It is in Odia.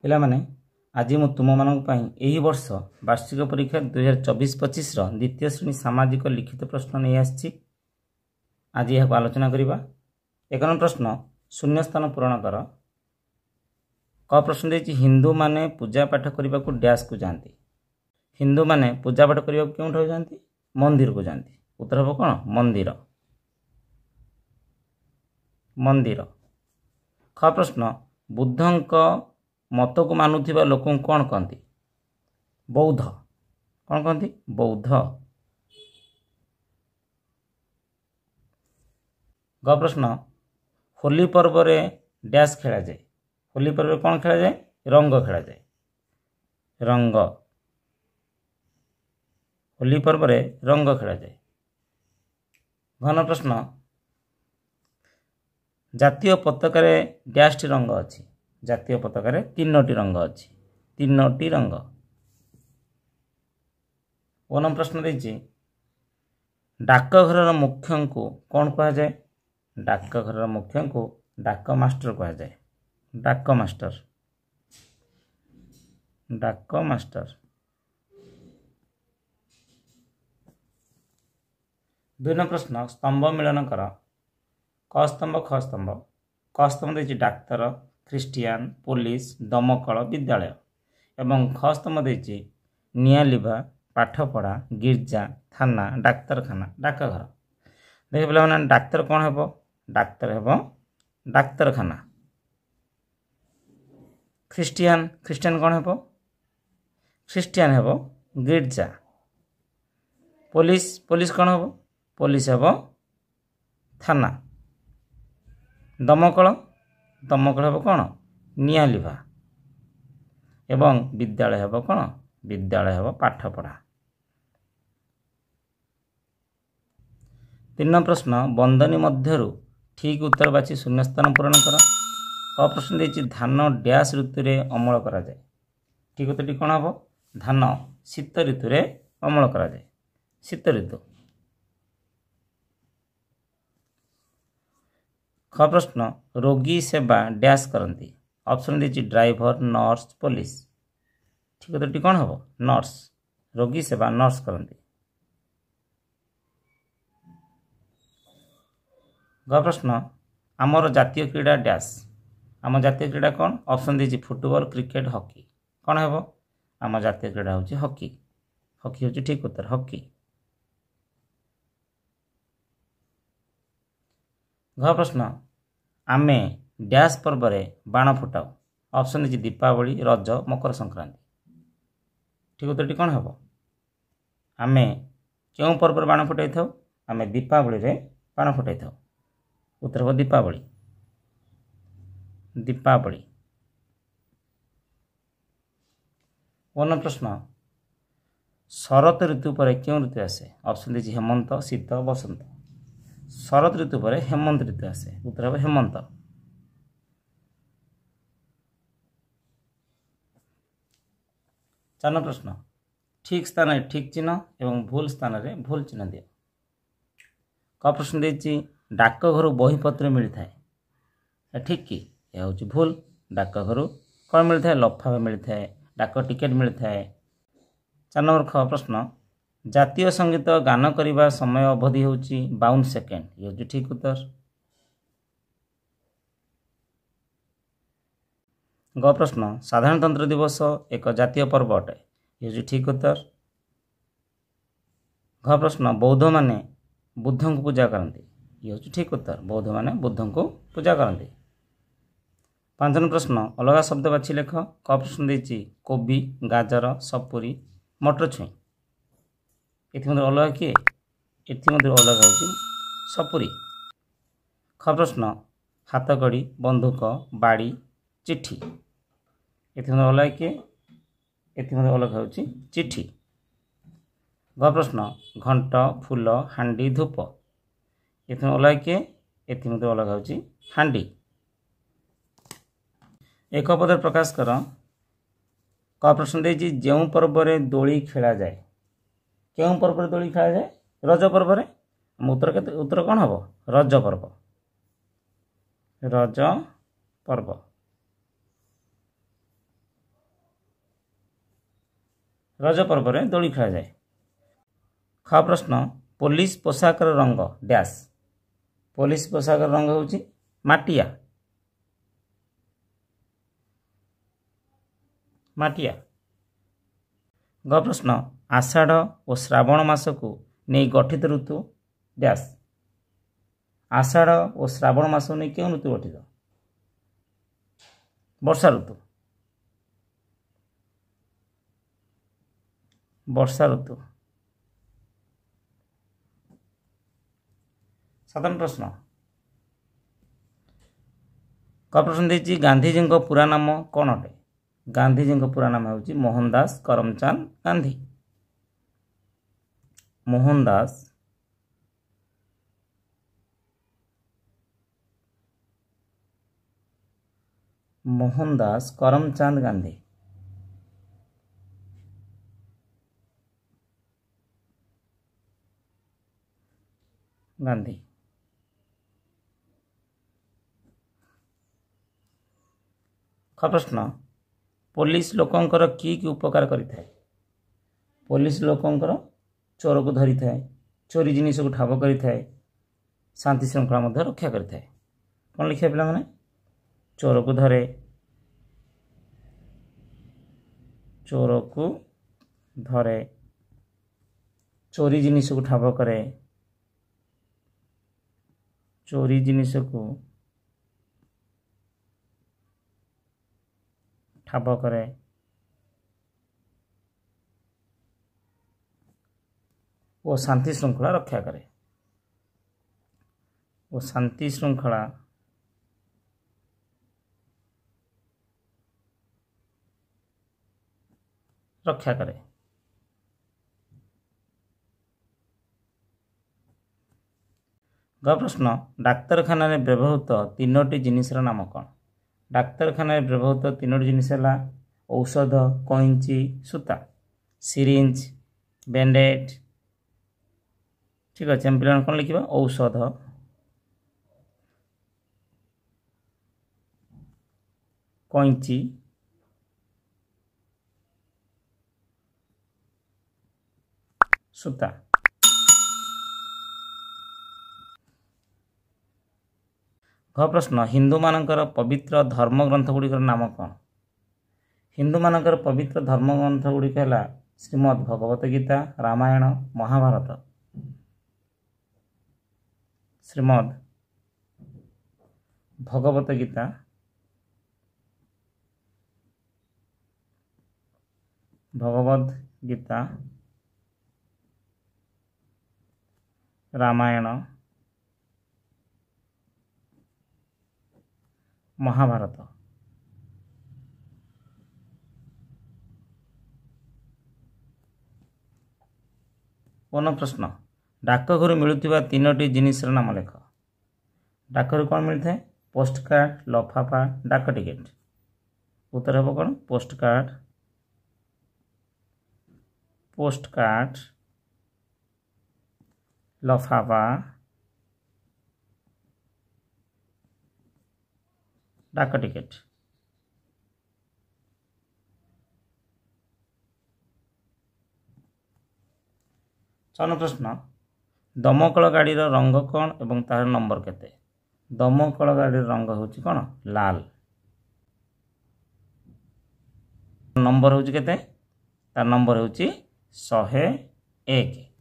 ପିଲାମାନେ ଆଜି ମୁଁ ତୁମମାନଙ୍କ ପାଇଁ ଏହି ବର୍ଷ ବାର୍ଷିକ ପରୀକ୍ଷା 2024-25ର ଦ୍ୱିତୀୟ ଶ୍ରେଣୀ ସାମାଜିକ ଲିଖିତ ପ୍ରଶ୍ନ ନେଇ ଆସିଛି। ଆଜି ଏହାକୁ ଆଲୋଚନା କରିବା। 1 ନମ୍ବର ପ୍ରଶ୍ନ, ଶୂନ୍ୟସ୍ଥାନ ପୂରଣ କର। କ ପ୍ରଶ୍ନ ଦେଇଛି, ହିନ୍ଦୁମାନେ ପୂଜା ପାଠ କରିବାକୁ ଡ୍ୟାସ୍କୁ ଯାଆନ୍ତି। ହିନ୍ଦୁମାନେ ପୂଜା ପାଠ କରିବାକୁ କେଉଁଠାକୁ ଯାଆନ୍ତି? ମନ୍ଦିରକୁ ଯାଆନ୍ତି। ଉତ୍ତର ହେବ କ'ଣ? ମନ୍ଦିର। ମନ୍ଦିର। ଖ ପ୍ରଶ୍ନ, ବୁଦ୍ଧଙ୍କ ମତକୁ ମାନୁଥିବା ଲୋକଙ୍କୁ କ'ଣ କହନ୍ତି? ବୌଦ୍ଧ। କ'ଣ କହନ୍ତି? ବୌଦ୍ଧ। ଗ ପ୍ରଶ୍ନ, ହୋଲି ପର୍ବରେ ଡ୍ୟାସ୍ ଖେଳାଯାଏ। ହୋଲି ପର୍ବରେ କ'ଣ ଖେଳାଯାଏ? ରଙ୍ଗ ଖେଳାଯାଏ। ରଙ୍ଗ। ହୋଲି ପର୍ବରେ ରଙ୍ଗ ଖେଳାଯାଏ। ଘନ ପ୍ରଶ୍ନ, ଜାତୀୟ ପତାକାରେ ଡ୍ୟାସ୍ଟି ରଙ୍ଗ ଅଛି। ଜାତୀୟ ପତାକାରେ 3ଟି ରଙ୍ଗ ଅଛି। 3ଟି ରଙ୍ଗ। 1 ନମ୍ବର ପ୍ରଶ୍ନ ଦେଇଛି, ଡାକଘରର ମୁଖ୍ୟଙ୍କୁ କ'ଣ କୁହାଯାଏ? ଡାକଘରର ମୁଖ୍ୟଙ୍କୁ ଡାକ ମାଷ୍ଟର କୁହାଯାଏ। ଡାକ ମାଷ୍ଟର। ଡାକ ମାଷ୍ଟର। 2 ନମ୍ବର ପ୍ରଶ୍ନ, ସ୍ତମ୍ଭ ମିଳନ କର। କ ସ୍ତମ୍ଭ, ଖ ସ୍ତମ୍ଭ। କ ସ୍ତମ୍ଭ ଦେଇଛି ଡାକ୍ତର, ଖ୍ରୀଷ୍ଟିଆନ, ପୋଲିସ, ଦମକଳ, ବିଦ୍ୟାଳୟ। ଏବଂ ଖ ସ୍ତମ୍ଭ ଦେଇଛି ନିଆଁ ଲିଭା, ପାଠପଢ଼ା, ଗିର୍ଜା, ଥାନା, ଡାକ୍ତରଖାନା, ଡାକଘର। ଦେଖ ପିଲାମାନେ, ଡାକ୍ତର କ'ଣ ହେବ? ଡାକ୍ତର ହେବ ଡାକ୍ତରଖାନା। ଖ୍ରୀଷ୍ଟିଆନ କ'ଣ ହେବ? ଖ୍ରୀଷ୍ଟିଆନ ହେବ ଗିର୍ଜା। ପୋଲିସ କ'ଣ ହେବ? ପୋଲିସ ହେବ ଥାନା। ଦମକଳ ହେବ କ'ଣ? ନିଆଁ ଲିଭା। ଏବଂ ବିଦ୍ୟାଳୟ ହେବ କ'ଣ? ବିଦ୍ୟାଳୟ ହେବ ପାଠପଢ଼ା। 3 ନମ୍ବର ପ୍ରଶ୍ନ, ବନ୍ଦନୀ ମଧ୍ୟରୁ ଠିକ୍ ଉତ୍ତର ବାଛି ଶୂନ୍ୟସ୍ଥାନ ପୂରଣ କର। କ ପ୍ରଶ୍ନ ଦେଇଛି ଧାନ ଡ୍ୟାସ୍ ଋତୁରେ ଅମଳ କରାଯାଏ। ଠିକ୍ ଉତ୍ତରଟି କ'ଣ ହେବ? ଧାନ ଶୀତ ଋତୁରେ ଅମଳ କରାଯାଏ। ଶୀତ ଋତୁ। ଖ ପ୍ରଶ୍ନ, ରୋଗୀ ସେବା ଡ୍ୟାସ୍ କରନ୍ତି। ଅପସନ୍ ଦେଇଛି ଡ୍ରାଇଭର, ନର୍ସ, ପୋଲିସ। ଠିକ୍ ଉତ୍ତରଟି କ'ଣ ହେବ? ନର୍ସ। ରୋଗୀ ସେବା ନର୍ସ କରନ୍ତି। ଗ ପ୍ରଶ୍ନ, ଆମର ଜାତୀୟ କ୍ରୀଡ଼ା ଡ୍ୟାସ୍। ଆମ ଜାତୀୟ କ୍ରୀଡ଼ା କ'ଣ? ଅପସନ୍ ଦେଇଛି ଫୁଟବଲ, କ୍ରିକେଟ, ହକି। କ'ଣ ହେବ? ଆମ ଜାତୀୟ କ୍ରୀଡ଼ା ହେଉଛି ହକି। ହକି ହେଉଛି ଠିକ୍ ଉତ୍ତର, ହକି। ଘ ପ୍ରଶ୍ନ, ଆମେ ଡ୍ୟାସ୍ ପର୍ବରେ ବାଣ ଫୁଟାଉ। ଅପସନ୍ ଦେଇଛି ଦୀପାବଳି, ରଜ, ମକର ସଂକ୍ରାନ୍ତି। ଠିକ୍ ଉତ୍ତରଟି କ'ଣ ହେବ? ଆମେ କେଉଁ ପର୍ବରେ ବାଣ ଫୁଟାଇଥାଉ? ଆମେ ଦୀପାବଳିରେ ବାଣ ଫୁଟାଇଥାଉ। ଉତ୍ତର ହେବ ଦୀପାବଳି। ଦୀପାବଳି। 1 ନମ୍ବର ପ୍ରଶ୍ନ, ଶରତ ଋତୁ ପରେ କେଉଁ ଋତୁ ଆସେ? ଅପସନ୍ ଦେଇଛି ହେମନ୍ତ, ଶୀତ, ବସନ୍ତ। ଶରତ ଋତୁ ପରେ ହେମନ୍ତ ଋତୁ ଆସେ। ଉତ୍ତର ହେବ ହେମନ୍ତ। 4 ନମ୍ବର ପ୍ରଶ୍ନ, ଠିକ୍ ସ୍ଥାନରେ ଠିକ୍ ଚିହ୍ନ ଏବଂ ଭୁଲ ସ୍ଥାନରେ ଭୁଲ ଚିହ୍ନ ଦିଅ। କ ପ୍ରଶ୍ନ ଦେଇଛି ଡାକଘରୁ ବହିପତ୍ର ମିଳିଥାଏ। ଠିକ୍ କି? ଏହା ହେଉଛି ଭୁଲ। ଡାକଘରୁ କ'ଣ ମିଳିଥାଏ? ଲଫାଫା ମିଳିଥାଏ, ଡାକ ଟିକେଟ ମିଳିଥାଏ। 4 ନମ୍ବର ଖ ପ୍ରଶ୍ନ, ଜାତୀୟ ସଙ୍ଗୀତ ଗାନ କରିବା ସମୟ ଅବଧି ହେଉଛି 52 ସେକେଣ୍ଡ। ଇଏ ହେଉଛି ଠିକ୍ ଉତ୍ତର। ଗ ପ୍ରଶ୍ନ, ସାଧାରଣତନ୍ତ୍ର ଦିବସ ଏକ ଜାତୀୟ ପର୍ବ ଅଟେ। ଇଏ ହେଉଛି ଠିକ୍ ଉତ୍ତର। ଘ ପ୍ରଶ୍ନ, ବୌଦ୍ଧମାନେ ବୁଦ୍ଧଙ୍କୁ ପୂଜା କରନ୍ତି। ଇଏ ହେଉଛି ଠିକ୍ ଉତ୍ତର। ବୌଦ୍ଧମାନେ ବୁଦ୍ଧଙ୍କୁ ପୂଜା କରନ୍ତି। 5 ନମ୍ବର ପ୍ରଶ୍ନ, ଅଲଗା ଶବ୍ଦ ବାଛି ଲେଖ। କ ପ୍ରଶ୍ନ ଦେଇଛି କୋବି, ଗାଜର, ସପୁରୀ, ମଟର ଛୁଇଁ। ଏଥିମଧ୍ୟରୁ ଅଲଗା କିଏ? ଏଥିମଧ୍ୟରୁ ଅଲଗା ହେଉଛି ସପୁରୀ। ଖ ପ୍ରଶ୍ନ, ହାତକଡ଼ି, ବନ୍ଧୁକ, ବାଡ଼ି, ଚିଠି। ଏଥିମଧ୍ୟରୁ ଅଲଗା କିଏ? ଏଥିମଧ୍ୟରୁ ଅଲଗା ହେଉଛି ଚିଠି। ଘ ପ୍ରଶ୍ନ, ଘଣ୍ଟ, ଫୁଲ, ହାଣ୍ଡି, ଧୂପ। ଏଥିମଧ୍ୟରୁ ଅଲଗା କିଏ? ଏଥିମଧ୍ୟରୁ ଅଲଗା ହେଉଛି ହାଣ୍ଡି। ଏକ ପଦରେ ପ୍ରକାଶ କର। କ ପ୍ରଶ୍ନ ଦେଇଛି ଯେଉଁ ପର୍ବରେ ଦୋଳି ଖେଳାଯାଏ। କେଉଁ ପର୍ବରେ ଦୋଳି ଖେଳାଯାଏ? ରଜ ପର୍ବରେ। ଉତ୍ତର କ'ଣ ହେବ? ରଜ ପର୍ବ। ରଜ ପର୍ବ। रज पर्व में दोली खेल जाए। ख प्रश्न पुलिस पोशाकर रंग डैश। पुलिस पोशाकर रंग हूँ माटिया। माटिया। ग प्रश्न आषाढ़ और श्रावण मास को नहीं गठित ऋतु डैश। आषाढ़ और श्रावण मास को नहीं क्यों ऋतु गठित? वर्षा ऋतु। वर्षा ऋतु। 7 प्रश्न क प्रश्न देती गांधीजी पूरा नाम कौन अटे? गांधीजी पूरा नाम हूँ मोहनदास करमचंद गांधी। मोहनदास करमचंद गांधी। गांधी। ख प्रश्न पुलिस लोकंकर की उपकार करिथाए? पुलिस लोकंकर चोर को धरी थाए, चोरी जिनिस को ठाब करिथाए, शांति श्रृंखला मध्य रक्षा करिथाए। कौन लिखिए पिला माने? चोर को धरे, चोर को धरे, चोरी जिनिस को ठाब करे, चोरी जिनिस को ठाब करे, वो शांति श्रृंखला रक्षा करे। वो शांति श्रृंखला रक्षा करे। ग प्रश्न डाक्तरखाना रे व्यवहृत 3टी जिनिसर नाम कौन? डाक्तरखाना रे व्यवहृत 3टी जिनिस है औषध, कईंची, सूता, सिरिंज, बैंडेड। ठीक अच्छे हम पिला कौन लिखा? औषध, कईंची, सूता। घ प्रश्न हिंदू मानकर पवित्र धर्म ग्रंथ गुड़िकर नाम कौन? हिंदू मानकर पवित्र धर्म ग्रंथ गुड़िक है श्रीमद् भगवत गीता, रामायण, महाभारत। श्रीमद् भगवत गीता, भगवद गीता, रामायण, महाभारत। 1 प्रश्न डाकघर मिलुवा 3टी जिनिसर नाम लेख। डाकघर कौन मिलता है? पोस्ट कार्ड, लफाफा, डाक टिकेट। उत्तर हम कौन? पोस्ट कार्ड, पोस्ट कार्ड, लफाफा, डाक टिकेट। 6 प्रश्न दमकल गाड़ी रंग कौन एवं तार नंबर केते? दमकल गाड़ी रंग हूँ कौन? लाल। नंबर हूँ केते? तार नंबर हूँ 101।